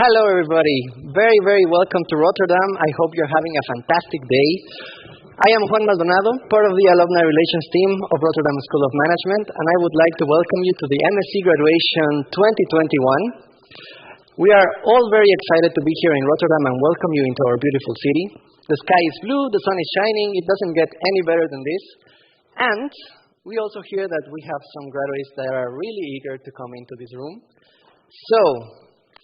Hello everybody, very welcome to Rotterdam. I hope you're having a fantastic day. I am Juan Maldonado, part of the Alumni Relations team of Rotterdam School of Management, and I would like to welcome you to the MSc Graduation 2021. We are all very excited to be here in Rotterdam and welcome you into our beautiful city. The sky is blue, the sun is shining, it doesn't get any better than this. And we also hear that we have some graduates that are really eager to come into this room. So,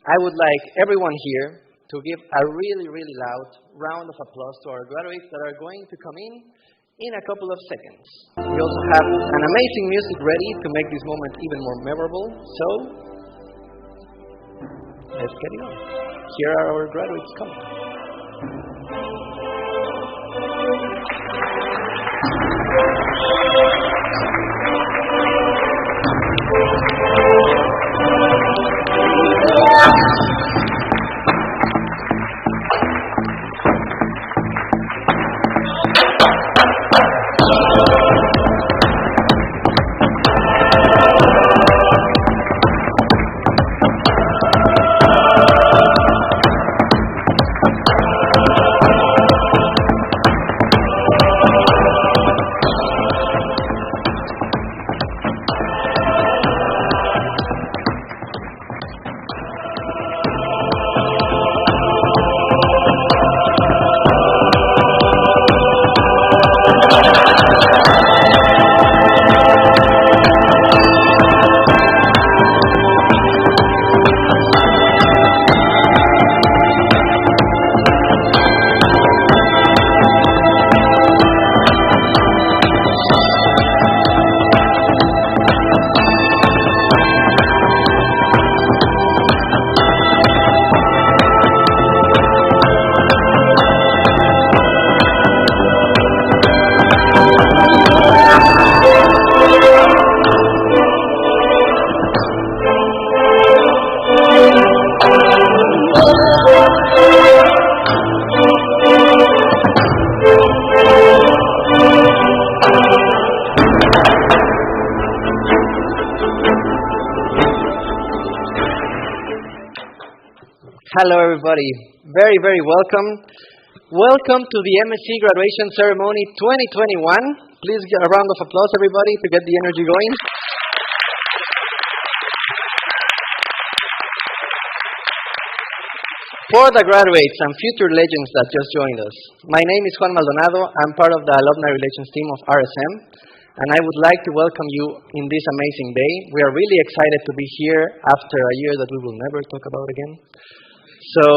I would like everyone here to give a really loud round of applause to our graduates that are going to come in a couple of seconds. We also have an amazing music ready to make this moment even more memorable. So, let's get it on. Here are our graduates coming. Hello everybody, very welcome. Welcome to the MSc Graduation Ceremony 2021. Please give a round of applause everybody to get the energy going. For the graduates and future legends that just joined us, my name is Juan Maldonado. I'm part of the Alumni Relations team of RSM, and I would like to welcome you in this amazing day. We are really excited to be here after a year that we will never talk about again. So,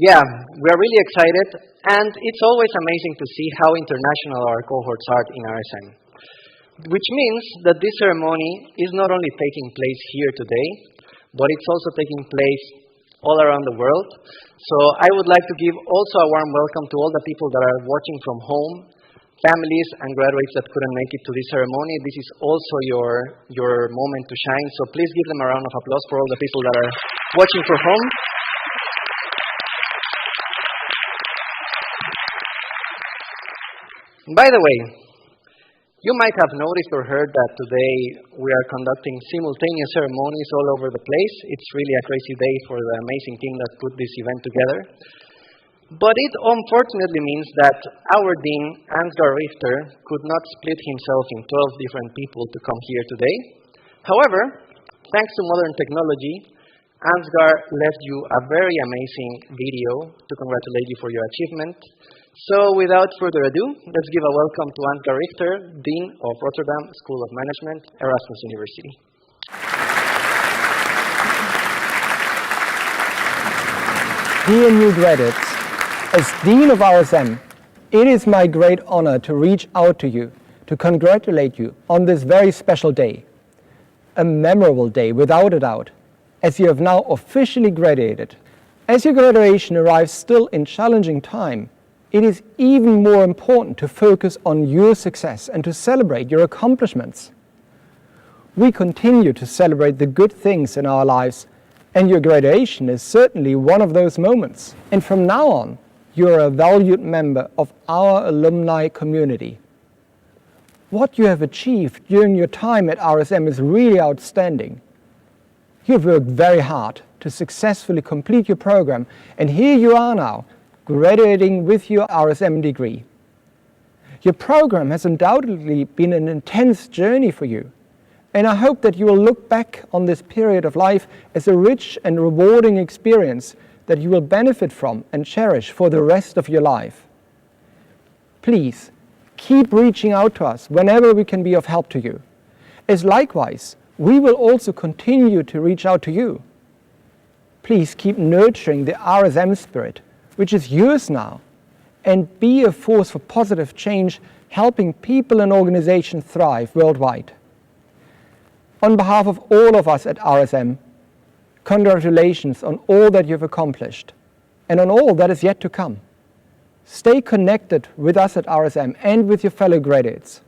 yeah, we are really excited, and it's always amazing to see how international our cohorts are in RSM. Which means that this ceremony is not only taking place here today, but it's also taking place all around the world. So I would like to give also a warm welcome to all the people that are watching from home, families and graduates that couldn't make it to this ceremony. This is also your moment to shine, so please give them a round of applause for all the people that are watching from home. By the way, you might have noticed or heard that today we are conducting simultaneous ceremonies all over the place. It's really a crazy day for the amazing team that put this event together. But it unfortunately means that our Dean, Ansgar Richter, could not split himself in 12 different people to come here today. However, thanks to modern technology, Ansgar left you a very amazing video to congratulate you for your achievement. So without further ado, let's give a welcome to Ansgar Richter, Dean of Rotterdam School of Management, Erasmus University. Dear new graduates, as Dean of RSM, it is my great honor to reach out to you to congratulate you on this very special day. A memorable day, without a doubt, as you have now officially graduated. As your graduation arrives still in challenging time, it is even more important to focus on your success and to celebrate your accomplishments. We continue to celebrate the good things in our lives, and your graduation is certainly one of those moments. And from now on, you are a valued member of our alumni community. What you have achieved during your time at RSM is really outstanding. You've worked very hard to successfully complete your program, and here you are now, graduating with your RSM degree. Your program has undoubtedly been an intense journey for you, and I hope that you will look back on this period of life as a rich and rewarding experience that you will benefit from and cherish for the rest of your life. Please, keep reaching out to us whenever we can be of help to you, as likewise, we will also continue to reach out to you. Please keep nurturing the RSM spirit, which is yours now, and be a force for positive change, helping people and organizations thrive worldwide. On behalf of all of us at RSM, congratulations on all that you've accomplished and on all that is yet to come. Stay connected with us at RSM and with your fellow graduates.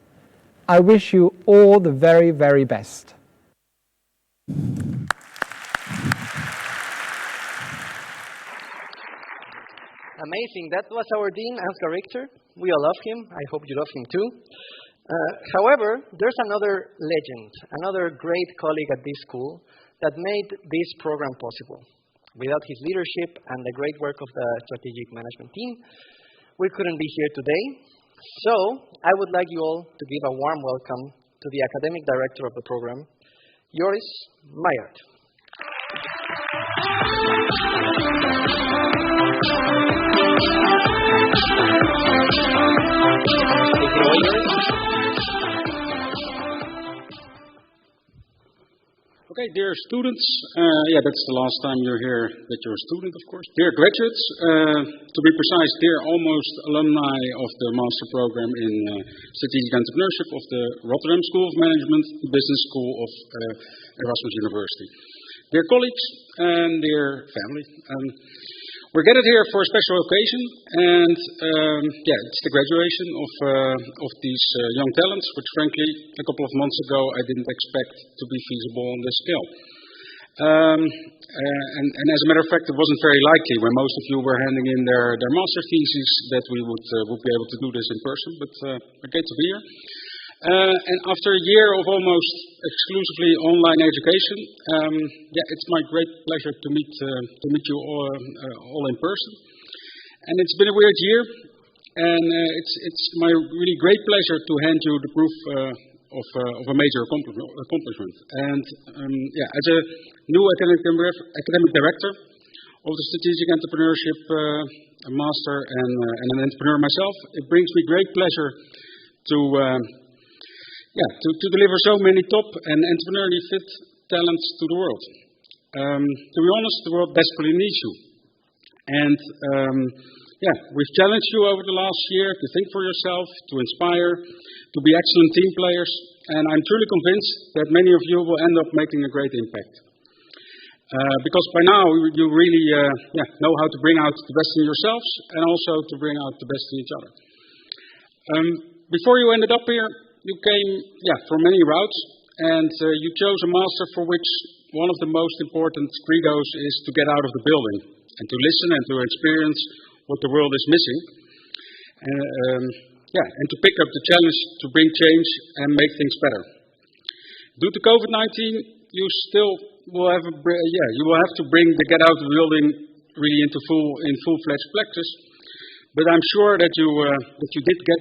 I wish you all the very, very best. Amazing. That was our Dean, Ansgar Richter. We all love him. I hope you love him too. However, there's another legend, another great colleague at this school that made this program possible. Without his leadership and the great work of the strategic management team, we couldn't be here today. So, I would like you all to give a warm welcome to the academic director of the program, Joris Meijert. Okay, dear students, that's the last time you're here that you're a student, of course. Dear graduates, to be precise, dear almost alumni of the master program in strategic entrepreneurship of the Rotterdam School of Management, the Business School of Erasmus University. Dear colleagues and dear family, we're gathered here for a special occasion, and it's the graduation of these young talents, which frankly, a couple of months ago, I didn't expect to be feasible on this scale. And as a matter of fact, it wasn't very likely when most of you were handing in their master theses that we would be able to do this in person, but great to be here. And after a year of almost exclusively online education, it's my great pleasure to meet you all in person. And it's been a weird year, and it's my really great pleasure to hand you the proof of a major accomplishment. And as a new academic director of the strategic entrepreneurship master and an entrepreneur myself, it brings me great pleasure to deliver so many top and entrepreneurially fit talents to the world. To be honest, the world desperately needs you. And we've challenged you over the last year to think for yourself, to inspire, to be excellent team players, and I'm truly convinced that many of you will end up making a great impact. Because by now you really know how to bring out the best in yourselves and also to bring out the best in each other. Before you ended up here, you came from many routes, and you chose a master for which one of the most important credos is to get out of the building and to listen and to experience what the world is missing, and to pick up the challenge to bring change and make things better. Due to COVID-19, you still will have to bring the get out of the building really into full-fledged practice, but I'm sure that you did get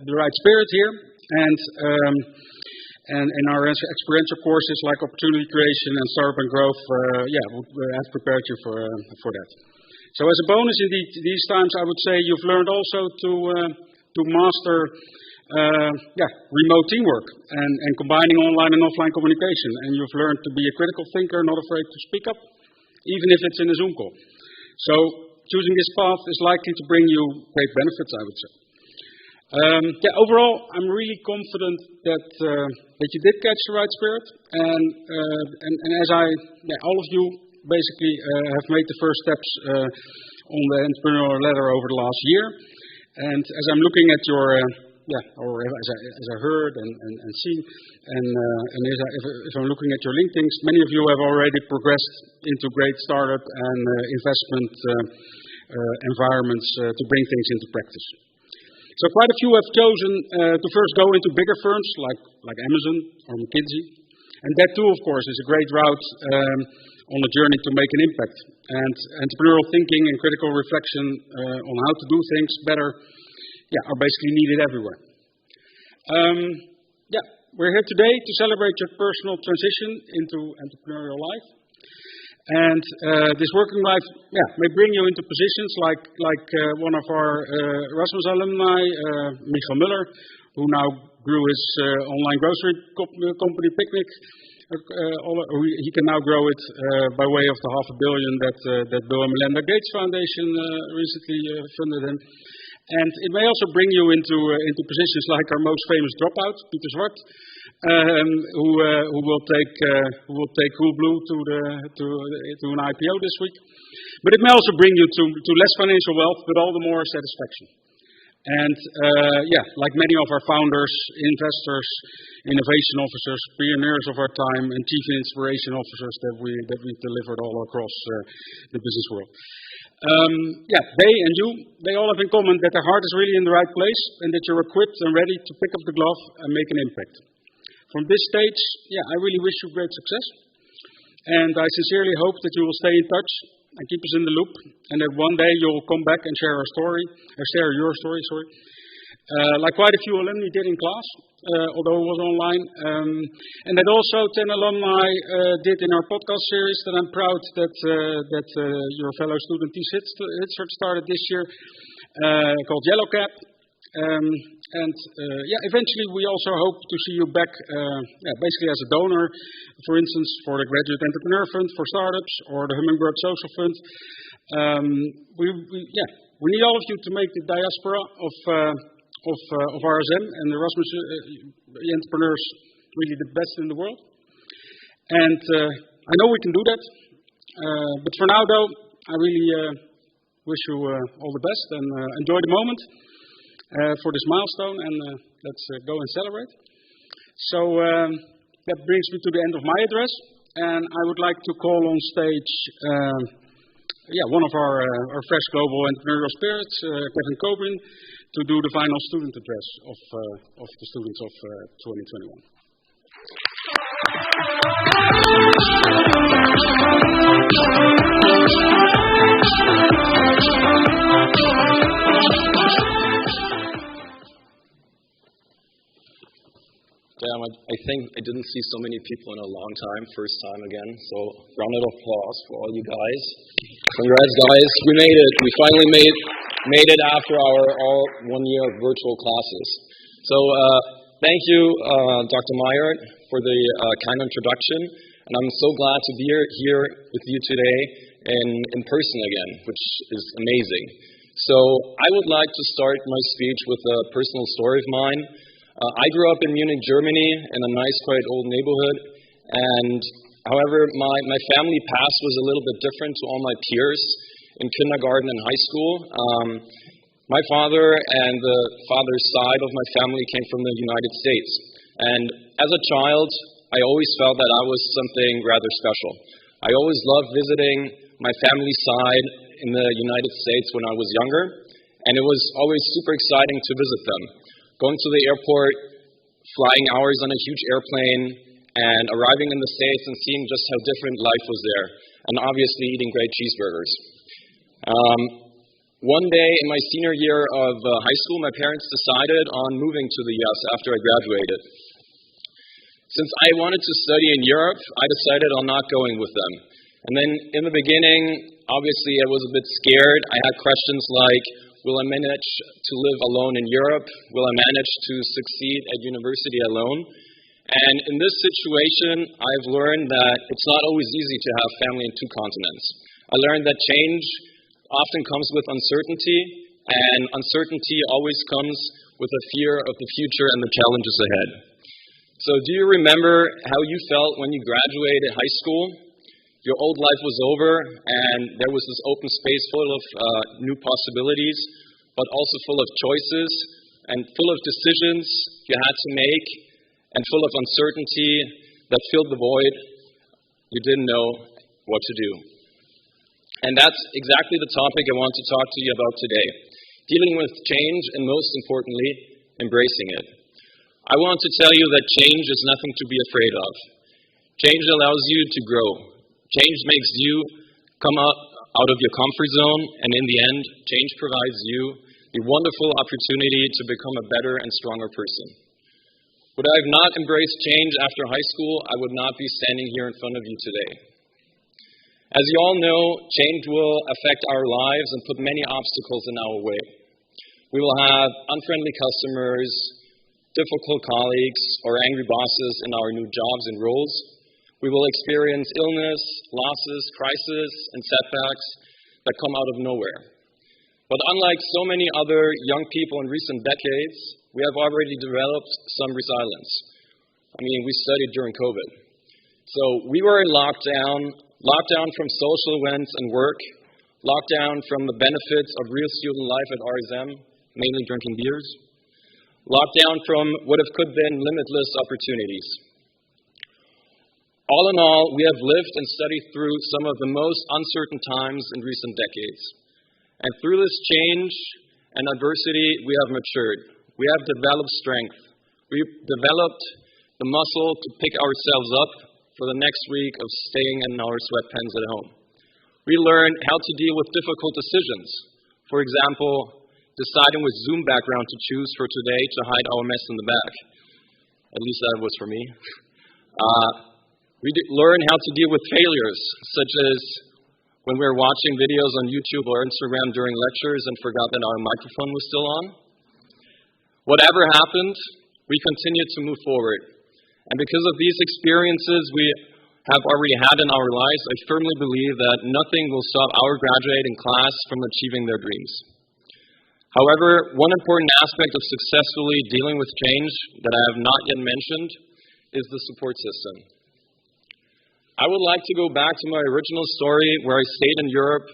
the right spirit here. And in our experiential courses like opportunity creation and startup and growth, we have prepared you for that. So as a bonus in these times, I would say you've learned also to master remote teamwork and combining online and offline communication. And you've learned to be a critical thinker, not afraid to speak up, even if it's in a Zoom call. So choosing this path is likely to bring you great benefits, I would say. Overall, I'm really confident that you did catch the right spirit, and as all of you basically have made the first steps on the entrepreneurial ladder over the last year, and as I'm looking at your as I heard and seen, and if I'm looking at your LinkedIn's, many of you have already progressed into great startup and investment environments to bring things into practice. So quite a few have chosen to first go into bigger firms like Amazon or McKinsey, And that too, of course, is a great route on a journey to make an impact. And entrepreneurial thinking and critical reflection on how to do things better are basically needed everywhere. We're here today to celebrate your personal transition into entrepreneurial life. And this working life may bring you into positions like one of our Erasmus alumni, Michael Muller, who now grew his online grocery company Picnic. He can now grow it by way of the $500 million that Bill and Melinda Gates Foundation recently funded him. And it may also bring you into positions like our most famous dropout, Peter Zwart, who will take Coolblue to an IPO this week. But it may also bring you to less financial wealth, but all the more satisfaction. And like many of our founders, investors, innovation officers, pioneers of our time, and chief inspiration officers that we've delivered all across the business world. They all have in common that their heart is really in the right place and that you're equipped and ready to pick up the glove and make an impact. From this stage, I really wish you great success. And I sincerely hope that you will stay in touch and keep us in the loop, and that one day you'll come back and share your story, like quite a few alumni did in class, although it was online, and that also 10 alumni did in our podcast series that I'm proud that your fellow student T. Hitzert started this year, called Yellow Cap. Eventually we also hope to see you back, basically as a donor, for instance, for the Graduate Entrepreneur Fund for startups or the Hummingbird Social Fund. We need all of you to make the diaspora of RSM and the Erasmus entrepreneurs really the best in the world. And I know we can do that. But for now, though, I really wish you all the best and enjoy the moment. For this milestone, and let's go and celebrate. So that brings me to the end of my address, and I would like to call on stage one of our fresh global entrepreneurial spirits, Kevin Coburn, to do the final student address of the students of 2021. Damn, I think I didn't see so many people in a long time, first time again, so round of applause for all you guys. Congrats, guys, we made it. We finally made it after our all 1 year of virtual classes. So thank you, Dr. Meyer, for the kind introduction, and I'm so glad to be here with you today in person again, which is amazing. So I would like to start my speech with a personal story of mine. I grew up in Munich, Germany, in a nice, quite old neighborhood, and however, my family past was a little bit different to all my peers in kindergarten and high school. My father and the father's side of my family came from the United States, and as a child, I always felt that I was something rather special. I always loved visiting my family side in the United States when I was younger, and it was always super exciting to visit them. Going to the airport, flying hours on a huge airplane, and arriving in the States and seeing just how different life was there, and obviously eating great cheeseburgers. One day in my senior year of high school, my parents decided on moving to the US after I graduated. Since I wanted to study in Europe, I decided on not going with them. And then in the beginning, obviously I was a bit scared. I had questions like, will I manage to live alone in Europe? Will I manage to succeed at university alone? And in this situation, I've learned that it's not always easy to have family in two continents. I learned that change often comes with uncertainty, and uncertainty always comes with a fear of the future and the challenges ahead. So do you remember how you felt when you graduated high school? Your old life was over, and there was this open space full of new possibilities, but also full of choices and full of decisions you had to make, and full of uncertainty that filled the void. You didn't know what to do. And that's exactly the topic I want to talk to you about today. Dealing with change, and most importantly, embracing it. I want to tell you that change is nothing to be afraid of. Change allows you to grow. Change makes you come out of your comfort zone, and in the end, change provides you the wonderful opportunity to become a better and stronger person. Would I have not embraced change after high school, I would not be standing here in front of you today. As you all know, change will affect our lives and put many obstacles in our way. We will have unfriendly customers, difficult colleagues, or angry bosses in our new jobs and roles. We will experience illness, losses, crises, and setbacks that come out of nowhere. But unlike so many other young people in recent decades, we have already developed some resilience. We studied during COVID. So we were in lockdown from social events and work, lockdown from the benefits of real student life at RSM, mainly drinking beers, lockdown from what could have been limitless opportunities. All in all, we have lived and studied through some of the most uncertain times in recent decades. And through this change and adversity, we have matured. We have developed strength. We've developed the muscle to pick ourselves up for the next week of staying in our sweatpants at home. We learned how to deal with difficult decisions. For example, deciding which Zoom background to choose for today to hide our mess in the back. At least that was for me. We learned how to deal with failures, such as when we were watching videos on YouTube or Instagram during lectures and forgot that our microphone was still on. Whatever happened, we continued to move forward. And because of these experiences we have already had in our lives, I firmly believe that nothing will stop our graduating class from achieving their dreams. However, one important aspect of successfully dealing with change that I have not yet mentioned is the support system. I would like to go back to my original story where I stayed in Europe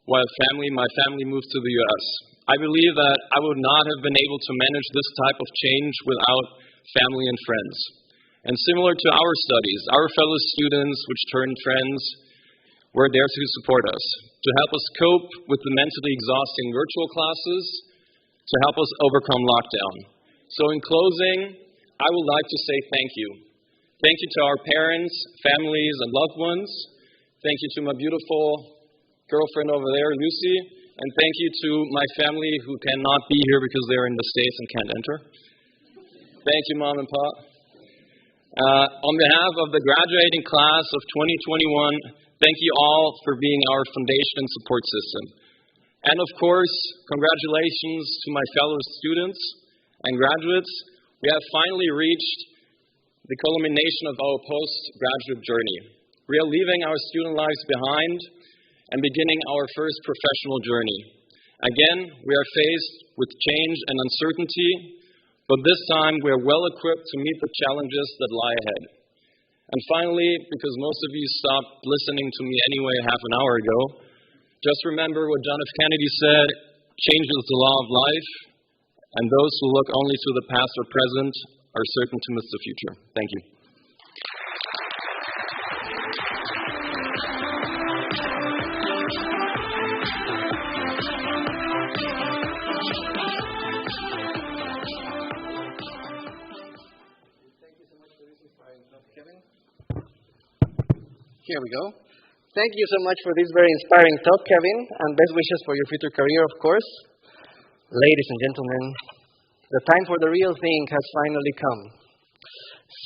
while my family moved to the US. I believe that I would not have been able to manage this type of change without family and friends. And similar to our studies, our fellow students, which turned friends, were there to support us, to help us cope with the mentally exhausting virtual classes, to help us overcome lockdown. So in closing, I would like to say thank you. Thank you to our parents, families, and loved ones. Thank you to my beautiful girlfriend over there, Lucy. And thank you to my family who cannot be here because they're in the States and can't enter. Thank you, Mom and Pop. On behalf of the graduating class of 2021, thank you all for being our foundation and support system. And of course, congratulations to my fellow students and graduates. We have finally reached the culmination of our postgraduate journey. We are leaving our student lives behind and beginning our first professional journey. Again, we are faced with change and uncertainty, but this time we are well equipped to meet the challenges that lie ahead. And finally, because most of you stopped listening to me anyway half an hour ago, just remember what John F. Kennedy said, change is the law of life, and those who look only to the past or present are certain to miss the future. Thank you. Here we go. Thank you so much for this very inspiring talk, Kevin, and best wishes for your future career, of course. Ladies and gentlemen, the time for the real thing has finally come.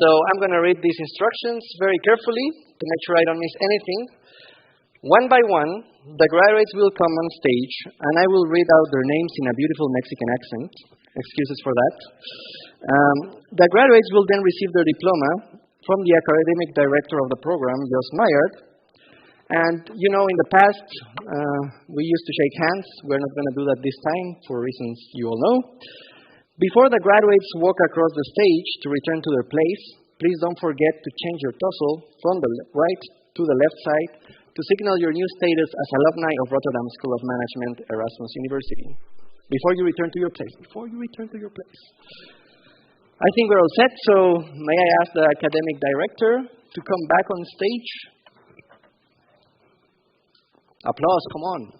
So I'm going to read these instructions very carefully to make sure I don't miss anything. One by one, the graduates will come on stage, and I will read out their names in a beautiful Mexican accent. Excuses for that. The graduates will then receive their diploma from the academic director of the program, Jos Mayard. And you know, in the past, we used to shake hands. We're not going to do that this time for reasons you all know. Before the graduates walk across the stage to return to their place, please don't forget to change your tussle from the right to the left side to signal your new status as alumni of Rotterdam School of Management, Erasmus University. Before you return to your place. I think we're all set, so may I ask the academic director to come back on stage? Applause, come on.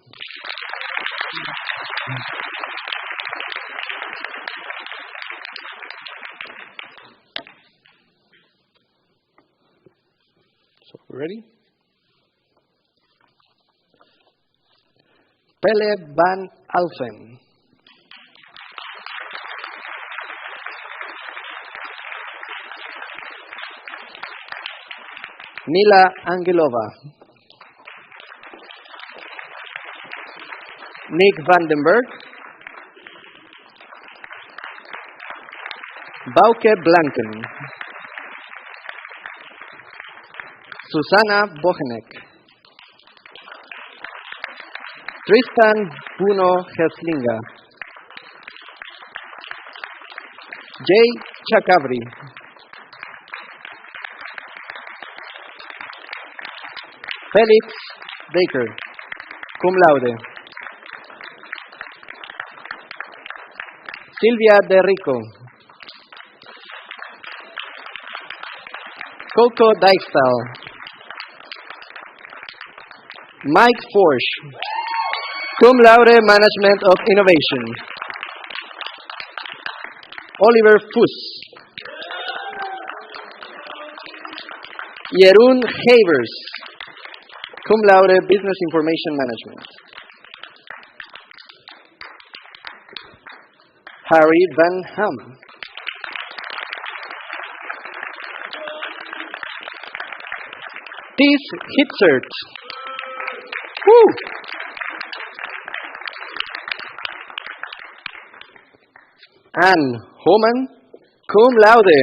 Ready? Pelle van Alphen. Mila Angelova. Nick Vandenberg. Bauke Blanken. Susanna Bochenek. Tristan Bruno Herslinga. Jay Chakabri. Felix Baker, cum laude. Silvia De Rico. Coco Dijkstal. Mike Forsch, cum laude Management of Innovation. Oliver Fuss. Jeroen Havers, cum laude Business Information Management. Harry Van Ham. Tis Hitzert. Woo! Anne Homan, cum laude.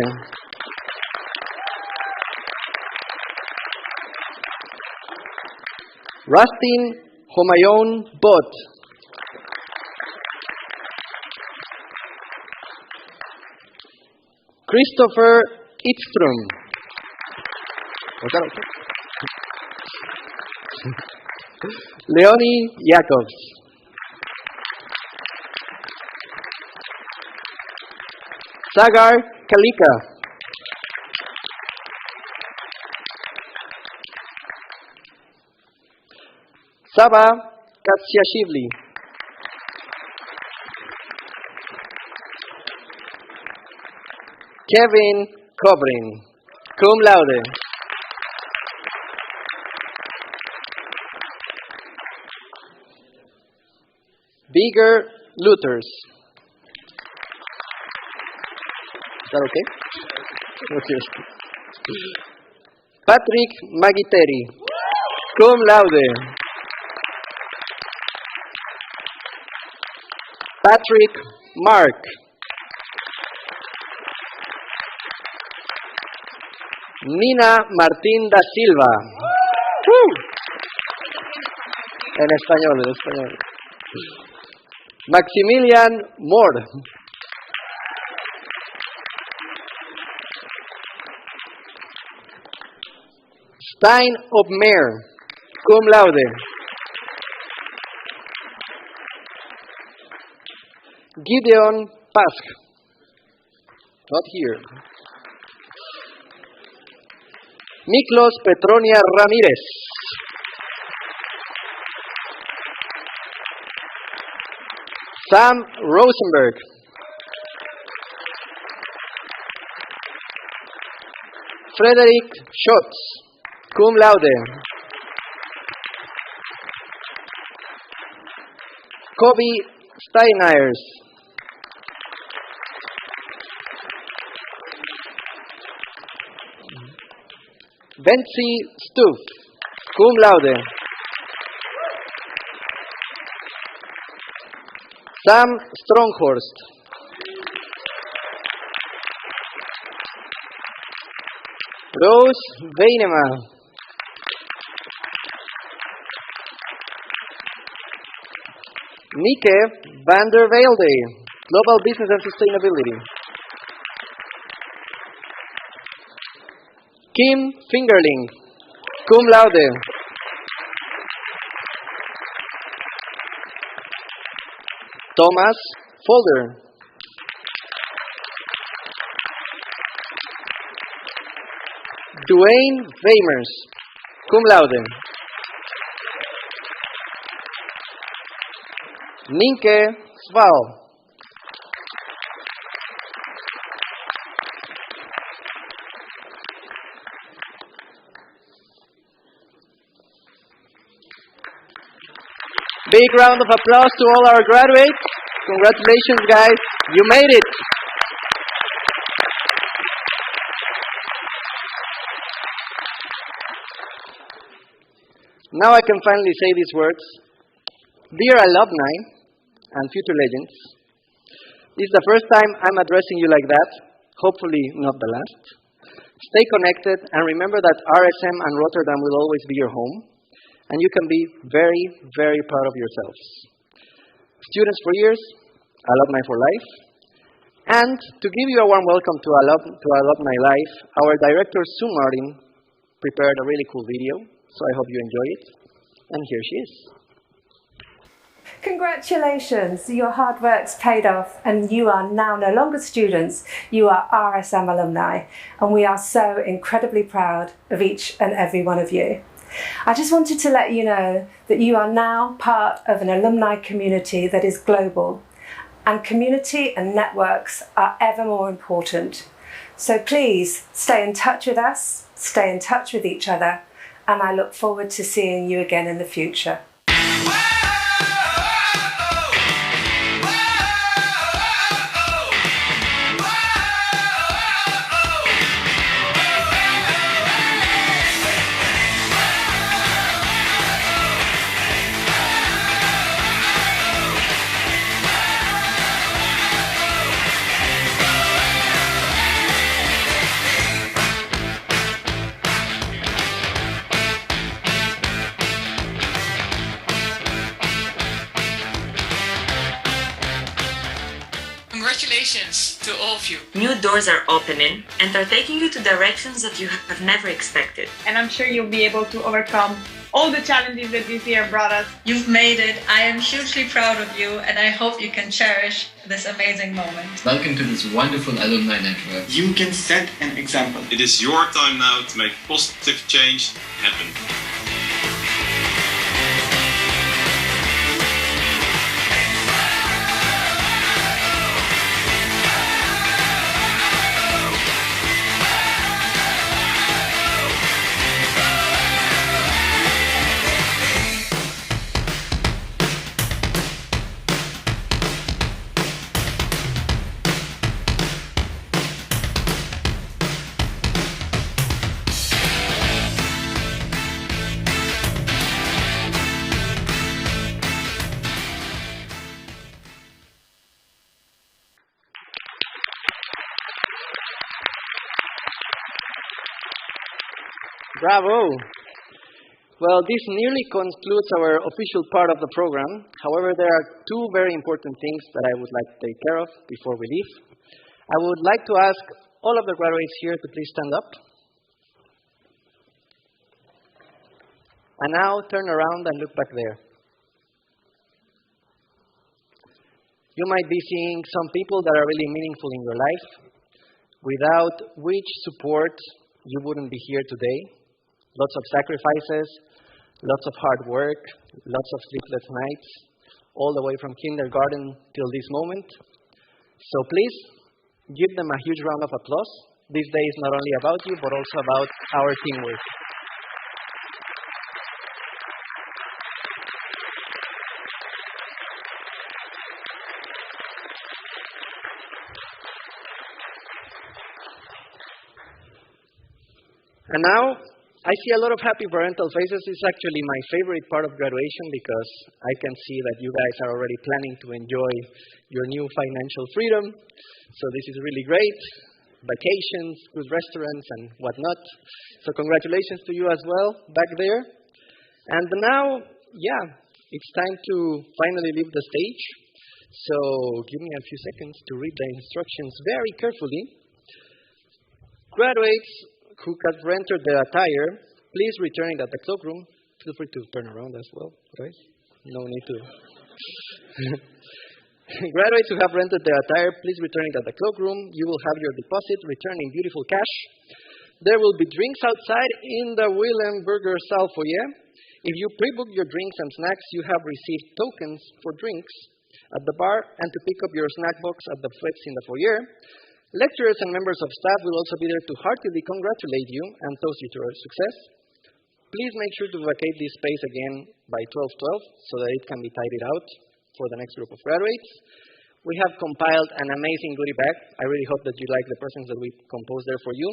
Rustin Homayon Bot. Christopher Itstrom. Was that okay? Leonie Jacobs. Sagar Kalika. Saba Katsiashvili. Kevin Kobrin, cum laude. Bigger Luthers. Is that okay? Okay. Patrick Magiteri, cum laude. Patrick Mark. Nina Martín da Silva. En español, en español. Maximilian Moore. Stein Opmeer, cum laude. Gideon Pask. Not here. Miklos Petronia Ramírez. Sam Rosenberg. Frederick Schotz, cum laude. Kobe Steinayers. Betsy Stuf, cum laude. Sam Stronghorst. Rose Weinema. Nike van der Velde, Global Business and Sustainability. Kim Fingerling, cum laude. Thomas Folder. Dwayne Weimers, cum laude. Nienke Sval. Big round of applause to all our graduates. Congratulations, guys. You made it. Now I can finally say these words. Dear alumni and future legends, this is the first time I'm addressing you like that. Hopefully not the last. Stay connected and remember that RSM and Rotterdam will always be your home. And you can be very, very proud of yourselves. Students for years, alumni for life. And to give you a warm welcome to Alumni Life, our director, Sue Martin, prepared a really cool video. So I hope you enjoy it. And here she is. Congratulations, your hard work's paid off and you are now no longer students, you are RSM alumni, and we are so incredibly proud of each and every one of you. I just wanted to let you know that you are now part of an alumni community that is global, and community and networks are ever more important. So please stay in touch with us, stay in touch with each other, and I look forward to seeing you again in the future. Congratulations to all of you. New doors are opening and are taking you to directions that you have never expected. And I'm sure you'll be able to overcome all the challenges that this year brought us. You've made it. I am hugely proud of you, and I hope you can cherish this amazing moment. Welcome to this wonderful alumni network. You can set an example. It is your time now to make positive change happen. Bravo! Well, this nearly concludes our official part of the program. However, there are two very important things that I would like to take care of before we leave. I would like to ask all of the graduates here to please stand up. And now turn around and look back there. You might be seeing some people that are really meaningful in your life, without which support you wouldn't be here today. Lots of sacrifices, lots of hard work, lots of sleepless nights, all the way from kindergarten till this moment. So please, give them a huge round of applause. This day is not only about you, but also about our teamwork. And now, I see a lot of happy parental faces. It's actually my favorite part of graduation because I can see that you guys are already planning to enjoy your new financial freedom. So this is really great. Vacations, good restaurants, and whatnot. So congratulations to you as well, back there. And now, it's time to finally leave the stage. So give me a few seconds to read the instructions very carefully. Graduates who have rented their attire, please return it at the cloakroom. Feel free to turn around as well, right? No need to. Graduates who have rented their attire, please return it at the cloakroom. You will have your deposit returned in beautiful cash. There will be drinks outside in the Willenberger Zaal foyer. If you pre-book your drinks and snacks, you have received tokens for drinks at the bar and to pick up your snack box at the flex in the foyer. Lecturers and members of staff will also be there to heartily congratulate you and toast you to your success. Please make sure to vacate this space again by 12:12 so that it can be tidied out for the next group of graduates. We have compiled an amazing goodie bag. I really hope that you like the presents that we composed there for you.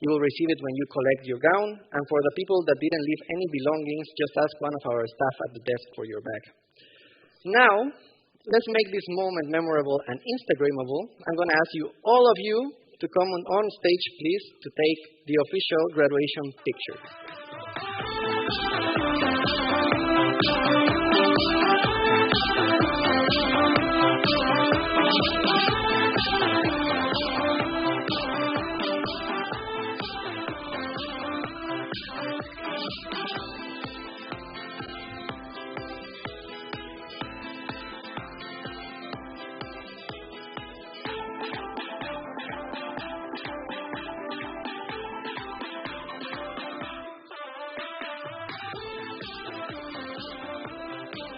You will receive it when you collect your gown. And for the people that didn't leave any belongings, just ask one of our staff at the desk for your bag. Now, let's make this moment memorable and Instagrammable. I'm going to ask you, all of you, to come on stage, please, to take the official graduation picture.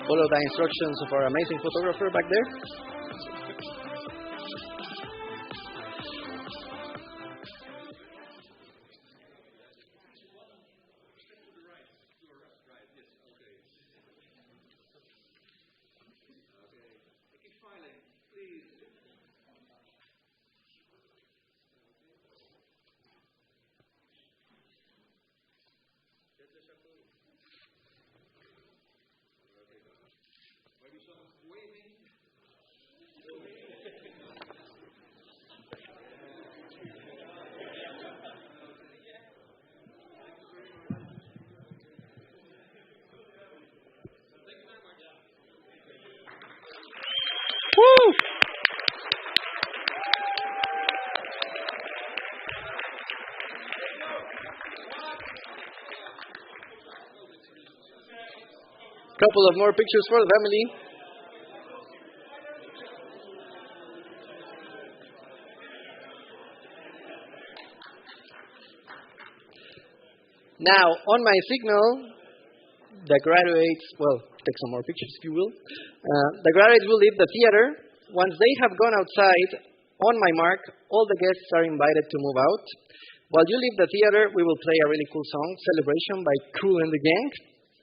Follow the instructions of our amazing photographer back there. Woo! Couple of more pictures for the family. Now, on my signal, the graduates, well, take some more pictures if you will. The graduates will leave the theater. Once they have gone outside, on my mark, all the guests are invited to move out. While you leave the theater, we will play a really cool song, Celebration by Kool and the Gang.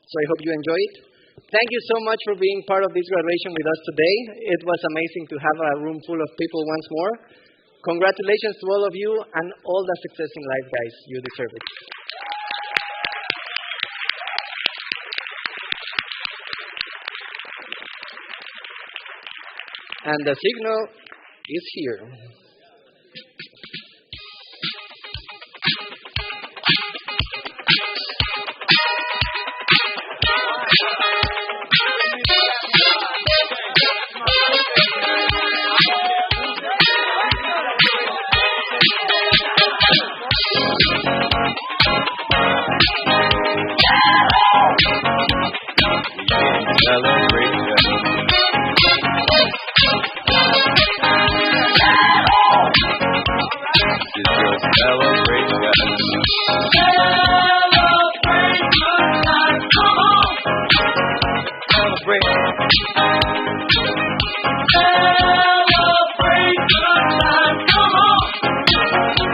So I hope you enjoy it. Thank you so much for being part of this graduation with us today. It was amazing to have a room full of people once more. Congratulations to all of you and all the success in life, guys. You deserve it. And the signal is here.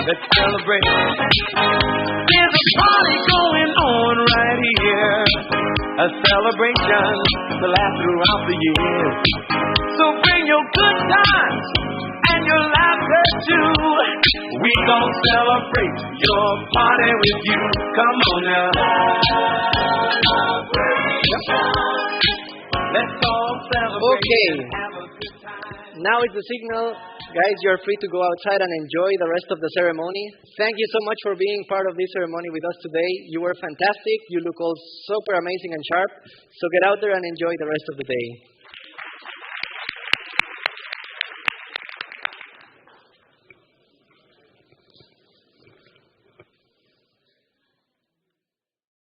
Let's celebrate. There's a party going on right here. A celebration to last throughout the year. So bring your good times and your laughter too. We gon' celebrate your party with you. Come on now. Let's all celebrate. Okay. Now it's the signal. Guys, you're free to go outside and enjoy the rest of the ceremony. Thank you so much for being part of this ceremony with us today. You were fantastic. You look all super amazing and sharp. So get out there and enjoy the rest of the day.